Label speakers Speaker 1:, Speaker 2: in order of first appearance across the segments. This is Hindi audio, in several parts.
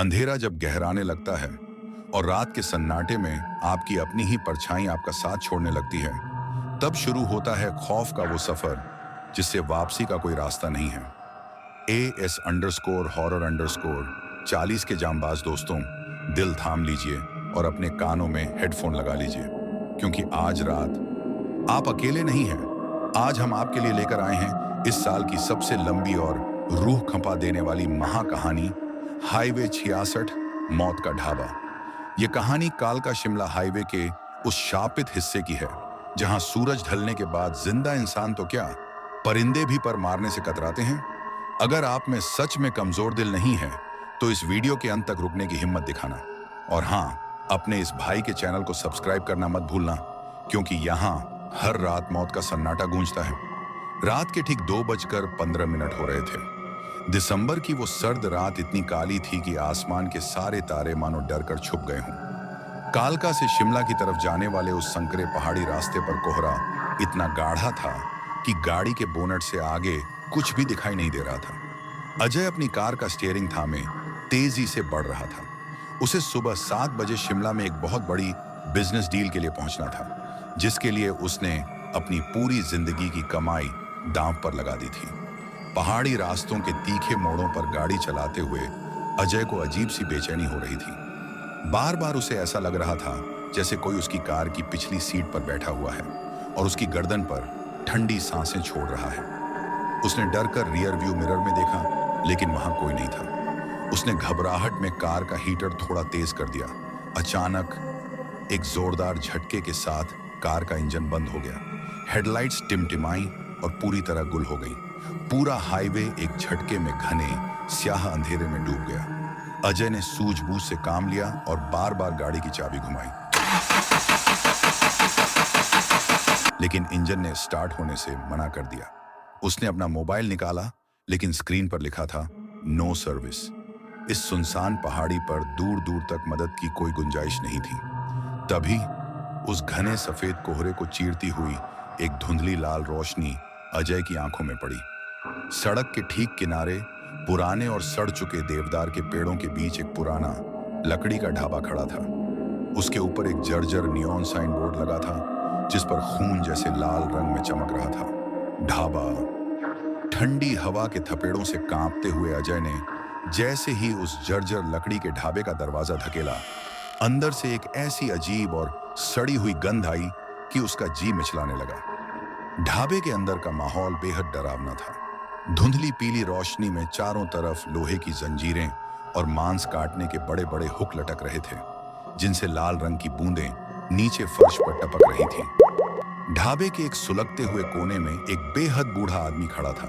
Speaker 1: अंधेरा जब गहराने लगता है और रात के सन्नाटे में आपकी अपनी ही परछाई आपका साथ छोड़ने लगती है, तब शुरू होता है खौफ का वो सफर जिससे वापसी का कोई रास्ता नहीं है। AS_हॉरर_40 के जांबाज दोस्तों, दिल थाम लीजिए और अपने कानों में हेडफोन लगा लीजिए, क्योंकि आज रात आप अकेले नहीं हैं। आज हम आपके लिए लेकर आए हैं इस साल की सबसे लंबी और रूह खंपा देने वाली महाकहानी, हाईवे 66, मौत का ढाबा। ये कहानी कालका शिमला हाईवे के उस शापित हिस्से की है जहां सूरज ढलने के बाद जिंदा इंसान तो क्या, परिंदे भी पर मारने से कतराते हैं। अगर आप में सच में कमजोर दिल नहीं है तो इस वीडियो के अंत तक रुकने की हिम्मत दिखाना। और हाँ, अपने इस भाई के चैनल को सब्सक्राइब करना मत भूलना, क्योंकि यहाँ हर रात मौत का सन्नाटा गूंजता है। रात के ठीक 2:15 हो रहे थे। दिसंबर की वो सर्द रात इतनी काली थी कि आसमान के सारे तारे मानो डर कर छुप गए हों। कालका से शिमला की तरफ जाने वाले उस संकरे पहाड़ी रास्ते पर कोहरा इतना गाढ़ा था कि गाड़ी के बोनट से आगे कुछ भी दिखाई नहीं दे रहा था। अजय अपनी कार का स्टीयरिंग थामे तेजी से बढ़ रहा था। उसे सुबह 7 बजे शिमला में एक बहुत बड़ी बिजनेस डील के लिए पहुंचना था, जिसके लिए उसने अपनी पूरी जिंदगी की कमाई दांव पर लगा दी थी। पहाड़ी रास्तों के तीखे मोड़ों पर गाड़ी चलाते हुए अजय को अजीब सी बेचैनी हो रही थी। बार बार उसे ऐसा लग रहा था जैसे कोई उसकी कार की पिछली सीट पर बैठा हुआ है और उसकी गर्दन पर ठंडी सांसें छोड़ रहा है। उसने डर कर रियर व्यू मिरर में देखा, लेकिन वहां कोई नहीं था। उसने घबराहट में कार का हीटर थोड़ा तेज कर दिया। अचानक एक जोरदार झटके के साथ कार का इंजन बंद हो गया। हेडलाइट्स टिमटिमाई और पूरी तरह गुल हो गई। पूरा हाईवे एक झटके में घने स्याह अंधेरे में डूब गया। अजय ने सूझबूझ से काम लिया और बार बार गाड़ी की चाबी घुमाई, लेकिन इंजन ने स्टार्ट होने से मना कर दिया। उसने अपना मोबाइल निकाला, लेकिन स्क्रीन पर लिखा था नो सर्विस। इस सुनसान पहाड़ी पर दूर दूर तक मदद की कोई गुंजाइश नहीं थी। तभी उस घने सफेद कोहरे को चीरती हुई एक धुंधली लाल रोशनी अजय की आंखों में पड़ी। सड़क के ठीक किनारे पुराने और सड़ चुके देवदार के पेड़ों के बीच एक पुराना लकड़ी का ढाबा खड़ा था। उसके ऊपर एक जर्जर नियॉन साइन बोर्ड लगा था, जिस पर खून जैसे लाल रंग में चमक रहा था। ढाबा ठंडी हवा के थपेड़ों से कांपते हुए अजय ने जैसे ही उस जर्जर लकड़ी के ढाबे का दरवाजा धकेला, अंदर से एक ऐसी अजीब और सड़ी हुई गंध आई कि उसका जी मिचलाने लगा। ढाबे के अंदर का माहौल बेहद डरावना था। धुंधली पीली रोशनी में चारों तरफ लोहे की जंजीरें और मांस काटने के बड़े बड़े हुक लटक रहे थे, जिनसे लाल रंग की बूंदें नीचे फर्श पर टपक रही थीं। ढाबे के एक सुलगते हुए कोने में एक बेहद बूढ़ा आदमी खड़ा था,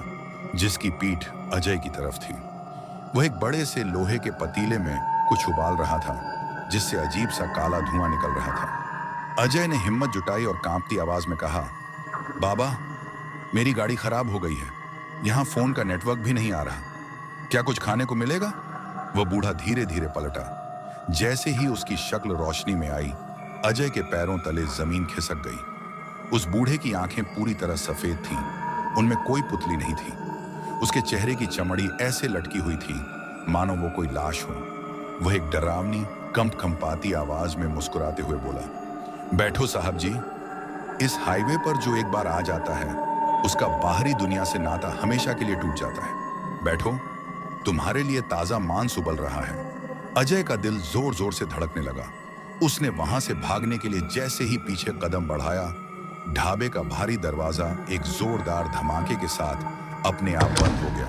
Speaker 1: जिसकी पीठ अजय की तरफ थी। वह एक बड़े से लोहे के पतीले में कुछ उबाल रहा था, जिससे अजीब सा काला धुआं निकल रहा था। अजय ने हिम्मत जुटाई और कांपती आवाज में कहा, बाबा, मेरी गाड़ी खराब हो गई है। यहाँ फोन का नेटवर्क भी नहीं आ रहा। क्या कुछ खाने को मिलेगा? वह बूढ़ा धीरे धीरे पलटा। जैसे ही उसकी शक्ल रोशनी में आई, अजय के पैरों तले जमीन खिसक गई। उस बूढ़े की आंखें पूरी तरह सफेद थीं, उनमें कोई पुतली नहीं थी। उसके चेहरे की चमड़ी ऐसे लटकी हुई थी मानो वो कोई लाश हो। वह एक डरावनी कंपकंपाती आवाज में मुस्कुराते हुए बोला, बैठो साहब जी। इस हाईवे पर जो एक बार आ जाता है, उसका बाहरी दुनिया से नाता हमेशा के लिए टूट जाता है। बैठो, तुम्हारे लिए ताजा मांस उबल रहा है। अजय का दिल जोर जोर से धड़कने लगा। उसने वहां से भागने के लिए जैसे ही पीछे कदम बढ़ाया, ढाबे का भारी दरवाजा एक जोरदार धमाके के साथ अपने आप बंद हो गया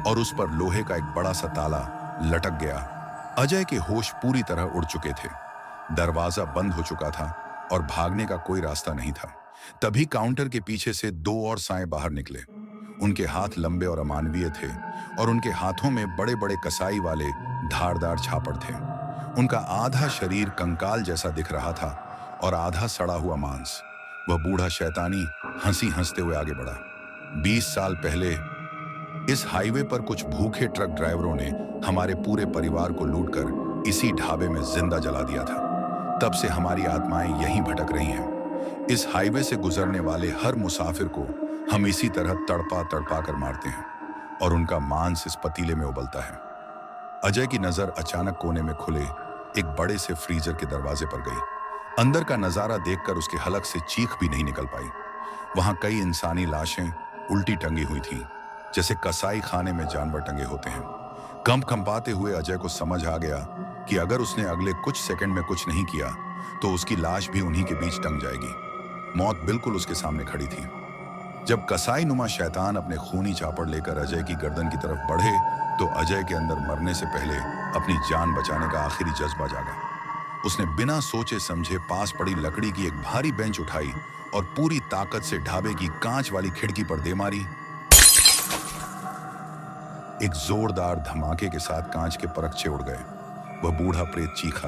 Speaker 1: और उस पर लोहे का एक बड़ा सा ताला लटक गया। अजय के होश पूरी तरह उड़ चुके थे। दरवाजा बंद हो चुका था और भागने का कोई रास्ता नहीं था। तभी काउंटर के पीछे से 2 और साएं बाहर निकले। उनके हाथ लंबे और अमानवीय थे और उनके हाथों में बड़े बड़े कसाई वाले धारदार छापड़ थे। उनका आधा शरीर कंकाल जैसा दिख रहा था और आधा सड़ा हुआ मांस। वह बूढ़ा शैतानी हंसी हंसते हुए आगे बढ़ा। 20 साल पहले इस हाईवे पर कुछ भूखे ट्रक ड्राइवरों ने हमारे पूरे परिवार को लूटकर इसी ढाबे में जिंदा जला दिया था। तब से हमारी आत्माएं यहीं भटक रही हैं। इस हाईवे से गुजरने वाले हर मुसाफिर को हम इसी तरह तड़पा तड़पा कर मारते हैं और उनका मांस इस पतीले में उबलता है। अजय की नजर अचानक कोने में खुले एक बड़े से फ्रीजर के दरवाजे पर गई। अंदर का नजारा देखकर उसके हलक से चीख भी नहीं निकल पाई। वहां कई इंसानी लाशें उल्टी टंगी हुई थीं, जैसे कसाई खाने में जानवर टंगे होते हैं। कंप कंपाते हुए अजय को समझ आ गया कि अगर उसने अगले कुछ सेकंड में कुछ नहीं किया तो उसकी लाश भी उन्हीं के बीच टंग जाएगी। मौत बिल्कुल उसके सामने खड़ी थी। जब कसाई नुमा शैतान अपने खूनी चापड़ लेकर अजय की गर्दन की तरफ बढ़े तो अजय के अंदर मरने से पहले अपनी जान बचाने का आखिरी जज्बा जागा। उसने बिना सोचे समझे पास पड़ी लकड़ी की एक भारी बेंच उठाई और पूरी ताकत से ढाबे की कांच वाली खिड़की पर दे मारी। एक जोरदार धमाके के साथ कांच के परखचे उड़ गए। वह बूढ़ा प्रेत चीखा,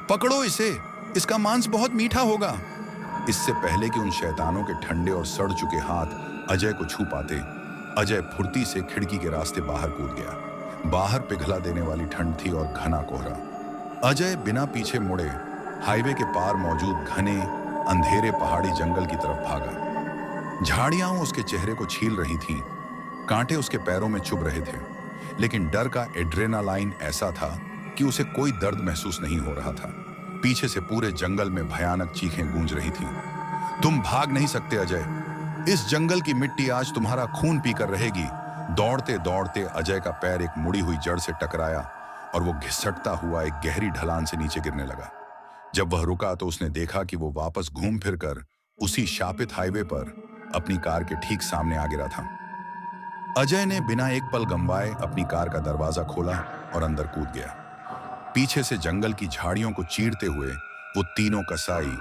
Speaker 1: पकड़ो इसे, इसका मांस बहुत मीठा होगा। इससे पहले कि उन शैतानों के ठंडे और सड़ चुके हाथ अजय को छू पाते, अजय फुर्ती से खिड़की के रास्ते बाहर कूद गया। बाहर पिघला देने वाली ठंड थी और घना कोहरा। अजय बिना पीछे मुड़े हाईवे के पार मौजूद घने अंधेरे पहाड़ी जंगल की तरफ भागा। झाड़ियां उसके चेहरे को छील रही थीं, कांटे उसके पैरों में चुभ रहे थे, लेकिन डर का एड्रेनालाइन ऐसा था कि उसे कोई दर्द महसूस नहीं हो रहा था। पीछे से पूरे जंगल में भयानक चीखें गूंज रही थीं। तुम भाग नहीं सकते अजय, इस जंगल की मिट्टी आज तुम्हारा खून पीकर रहेगी। दौड़ते दौड़ते अजय का पैर एक मुड़ी हुई जड़ से टकराया और वो घिसटता हुआ एक गहरी ढलान से नीचे गिरने लगा। जब वह रुका तो उसने देखा कि वो वापस घूम फिरकर उसी शापित हाईवे पर अपनी कार के ठीक सामने आ गिरा था। अजय ने बिना एक पल गंवाए अपनी कार का दरवाजा खोला और अंदर कूद गया। पीछे से जंगल की झाड़ियों को चीरते हुए वो तीनों कसाई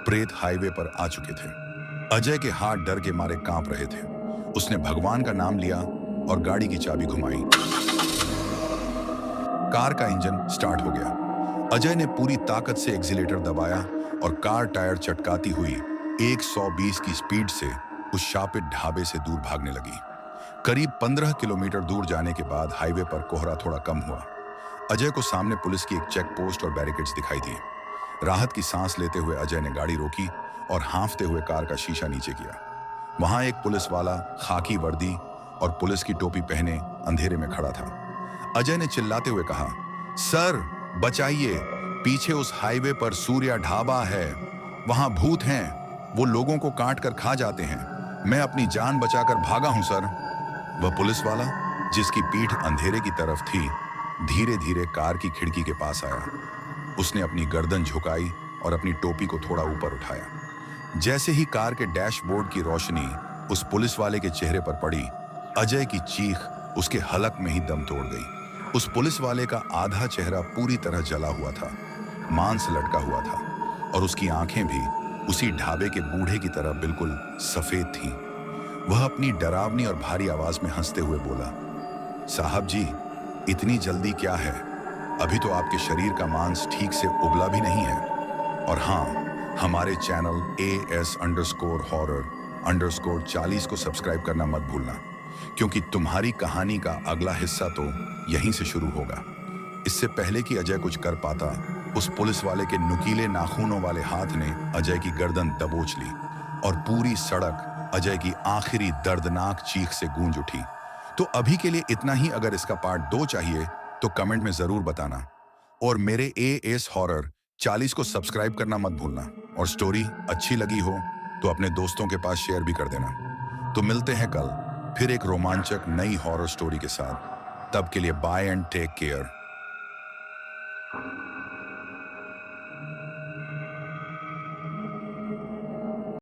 Speaker 1: प्रेत हाईवे पर आ चुके थे। अजय के हाथ डर के मारे कांप रहे थे। उसने भगवान का नाम लिया और गाड़ी की चाबी घुमाई। कार का इंजन स्टार्ट हो गया। अजय ने पूरी ताकत से एक्सीलेटर दबाया और कार टायर चटकाती हुई 120 की स्पीड से उस शापित ढाबे से दूर भागने लगी। करीब 15 किलोमीटर दूर जाने के बाद हाईवे पर कोहरा थोड़ा कम हुआ। अजय को सामने पुलिस की एक चेक पोस्ट और बैरिकेड्स दिखाई दिए। राहत की सांस लेते हुए अजय ने गाड़ी रोकी और हांफते हुए कार का शीशा नीचे किया। वहां एक पुलिस वाला खाकी वर्दी और पुलिस की टोपी पहने अंधेरे में खड़ा था। अजय ने चिल्लाते हुए कहा, सर बचाइए, पीछे उस हाईवे पर सूर्या ढाबा है, वहां भूत हैं, वो लोगों को काट कर खा जाते हैं। मैं अपनी जान बचाकर भागा हूं सर। वह पुलिस वाला, जिसकी पीठ अंधेरे की तरफ थी, धीरे धीरे कार की खिड़की के पास आया। उसने अपनी गर्दन झुकाई और अपनी टोपी को थोड़ा ऊपर उठाया। जैसे ही कार के डैशबोर्ड की रोशनी उस पुलिस वाले के चेहरे पर पड़ी, अजय की चीख उसके हलक में ही दम तोड़ गई। उस पुलिस वाले का आधा चेहरा पूरी तरह जला हुआ था, मांस लटका हुआ था और उसकी आंखें भी उसी ढाबे के बूढ़े की तरह बिल्कुल सफेद थीं। वह अपनी डरावनी और भारी आवाज में हंसते हुए बोला, साहब जी, इतनी जल्दी क्या है? अभी तो आपके शरीर का मांस ठीक से उबला भी नहीं है। और हाँ, हमारे चैनल AS_horror_40 को सब्सक्राइब करना मत भूलना, क्योंकि तुम्हारी कहानी का अगला हिस्सा तो यहीं से शुरू होगा। इससे पहले कि अजय कुछ कर पाता, उस पुलिस वाले के नुकीले नाखूनों वाले हाथ ने अजय की गर्दन दबोच ली और पूरी सड़क अजय की आखिरी दर्दनाक चीख से गूंज उठी। तो अभी के लिए इतना ही। अगर इसका पार्ट 2 चाहिए तो कमेंट में जरूर बताना और मेरे AS_horror40 को सब्सक्राइब करना मत भूलना। और स्टोरी अच्छी लगी हो तो अपने दोस्तों के पास शेयर भी कर देना। तो मिलते हैं कल फिर एक रोमांचक नई हॉरर स्टोरी के साथ। तब के लिए बाय एंड टेक केयर।